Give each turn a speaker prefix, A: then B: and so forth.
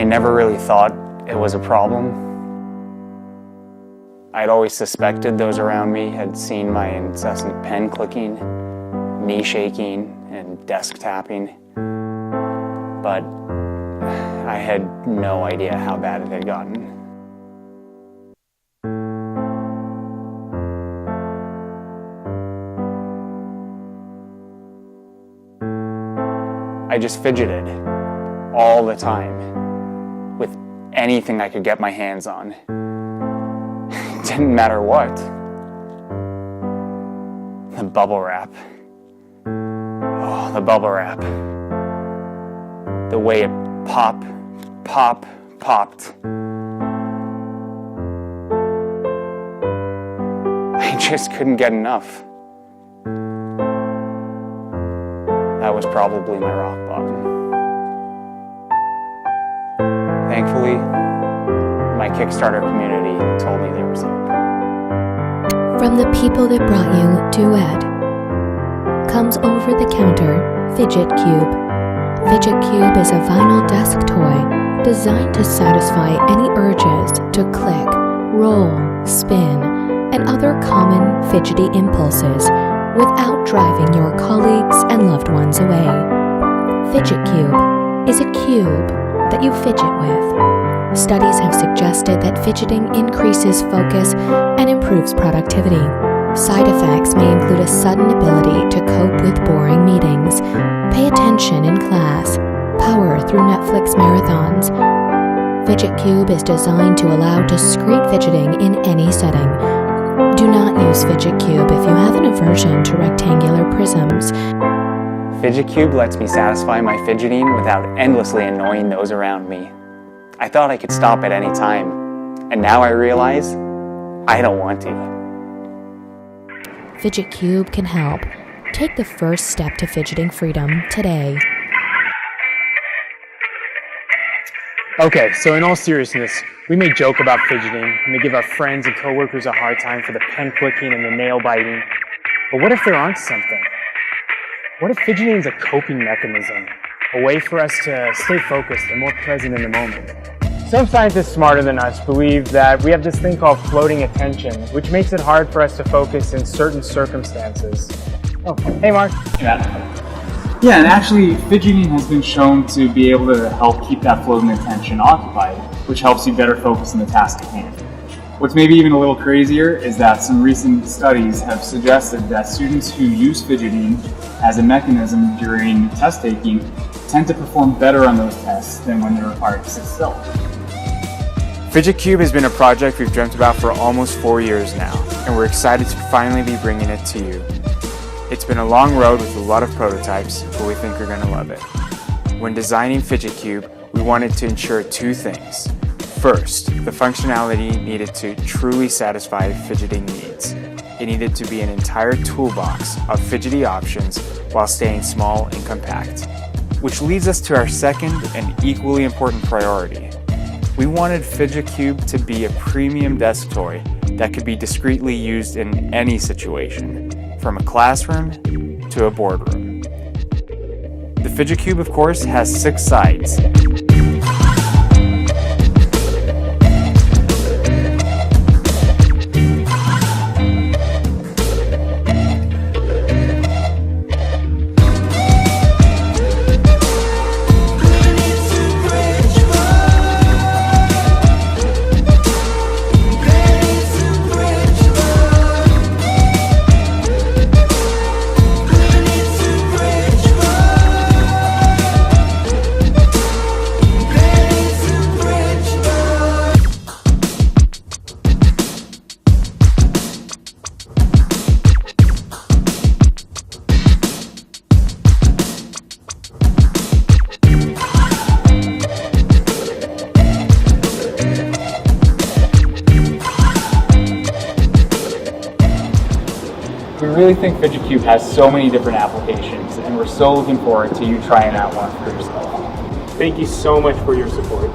A: I never really thought it was a problem. I'd always suspected those around me had seen my incessant pen clicking, knee shaking, and desk tapping, but I had no idea how bad it had gotten. I just fidgeted all the time with anything I could get my hands on. It didn't matter what. The bubble wrap. Oh, the bubble wrap. The way it popped. I just couldn't get enough. That was probably my rock bottom. Thankfully, my Kickstarter community told me there was hope.
B: From the people that brought you Duet comes over-the-counter Fidget Cube. Fidget Cube is a vinyl desk toy designed to satisfy any urges to click, roll, spin, and other common fidgety impulses without driving your colleagues and loved ones away. Fidget Cube is a cube that you fidget with. Studies have suggested that fidgeting increases focus and improves productivity. Side effects may include a sudden ability to cope with boring meetings, pay attention in class, power through Netflix marathons. Fidget Cube is designed to allow discrete fidgeting in any setting. Do not use Fidget Cube if you have an aversion to rectangular prisms.
A: Fidget Cube lets me satisfy my fidgeting without endlessly annoying those around me. I thought I could stop at any time, and now I realize I don't want to.
B: Fidget Cube can help. Take the first step to fidgeting freedom today.
C: Okay, so in all seriousness, we may joke about fidgeting, and may give our friends and coworkers a hard time for the pen clicking and the nail biting. But what if they're onto something? What if fidgeting is a coping mechanism, a way for us to stay focused and more present in the moment? Some scientists smarter than us believe that we have this thing called floating attention, which makes it hard for us to focus in certain circumstances. Oh, hey Mark.
D: Yeah, and actually fidgeting has been shown to be able to help keep that floating attention occupied, which helps you better focus on the task at hand. What's maybe even a little crazier is that some recent studies have suggested that students who use fidgeting as a mechanism during test taking tend to perform better on those tests than when they're required to sit still.
C: Fidget Cube has been a project we've dreamt about for almost 4 years now, and we're excited to finally be bringing it to you. It's been a long road with a lot of prototypes, but we think you're going to love it. When designing Fidget Cube, we wanted to ensure two things. First, the functionality needed to truly satisfy fidgeting needs. It needed to be an entire toolbox of fidgety options while staying small and compact. Which leads us to our second and equally important priority. We wanted Fidget Cube to be a premium desk toy that could be discreetly used in any situation, from a classroom to a boardroom. The Fidget Cube, of course, has 6 sides.
D: We really think Fidget Cube has so many different applications, and we're so looking forward to you trying out one for yourself.
C: Thank you so much for your support.